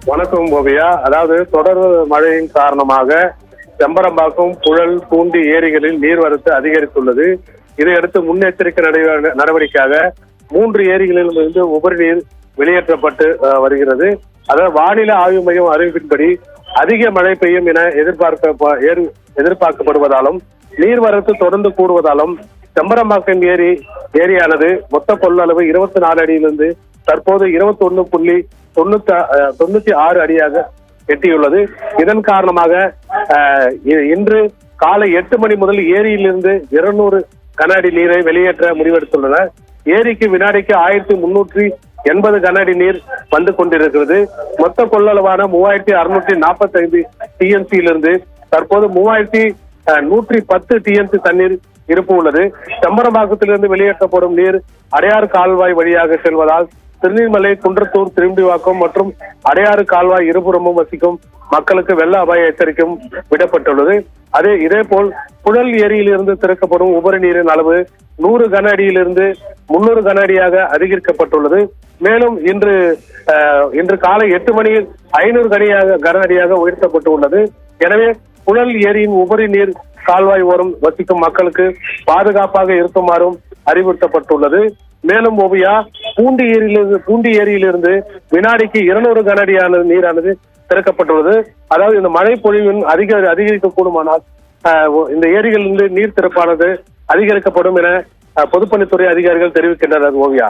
வணக்கம் ஓவியா. அதாவது தொடர் மழையின் காரணமாக செம்பரம்பாக்கம், புழல், பூண்டி ஏரிகளில் நீர்வரத்து அதிகரித்துள்ளது. இதையடுத்து முன்னெச்சரிக்கை நடவடிக்கையாக 3 ஏரிகளிலும் இருந்து உபரி நீர் வெளியேற்றப்பட்டு வருகிறது. அதாவது வானிலை ஆய்வு மையம் அறிவிப்பின்படி அதிக மழை பெய்யும் என எதிர்பார்க்கப்படுவதாலும் நீர்வரத்து தொடர்ந்து கூடுவதாலும் செம்பரம்பாக்கம் ஏரியானது மொத்த கொள்ளளவு 24 அடியிலிருந்து தற்போது 21.96 அடியாக எட்டியுள்ளது. இதன் காரணமாக இன்று காலை 8 மணி முதல் ஏரியிலிருந்து 200 கன அடி நீரை வெளியேற்ற முடிவெடுத்துள்ளனர். ஏரிக்கு வினாடிக்கு 1380 கன அடி நீர் வந்து கொண்டிருக்கிறது. மொத்த கொள்ளளவான 3645 டிஎம்சியிலிருந்து தற்போது 3110 டிஎம்சி தண்ணீர் இருப்பு உள்ளது. செம்பரம்பாக்கத்திலிருந்து வெளியேற்றப்படும் நீர் அடையாறு கால்வாய் வழியாக செல்வதால் திருநீர்மலை, குன்றத்தூர், திரும்பிவாக்கம் மற்றும் அடையாறு கால்வாய் இருபுறமும் வசிக்கும் மக்களுக்கு வெள்ள அபாய எச்சரிக்கையும் விடப்பட்டுள்ளது. இதேபோல் புழல் ஏரியிலிருந்து திறக்கப்படும் உபரி நீரின் அளவு 100 கன அடியிலிருந்து 300 கன அடியாக அதிகரிக்கப்பட்டுள்ளது. மேலும் இன்று காலை 8 மணியில் 500 கன அடியாக உயர்த்தப்பட்டு உள்ளது. எனவே புழல் ஏரியின் உபரி நீர் கால்வாய் ஓரம் வசிக்கும் மக்களுக்கு பாதுகாப்பாக இருக்குமாறும் அறிவுறுத்தப்பட்டுள்ளது. மேலும் ஓவியா, பூண்டி ஏரியிலிருந்து வினாடிக்கு 200 கன அடியான நீரானது திறக்கப்பட்டுள்ளது. அதாவது இந்த மழை பொழிவின் அதிகரிக்க கூடுமானால் இந்த ஏரிகளிலிருந்து நீர் திறப்பானது அதிகரிக்கப்படும் என பொதுப்பணித்துறை அதிகாரிகள் தெரிவிக்கின்றனர். ஓவியா.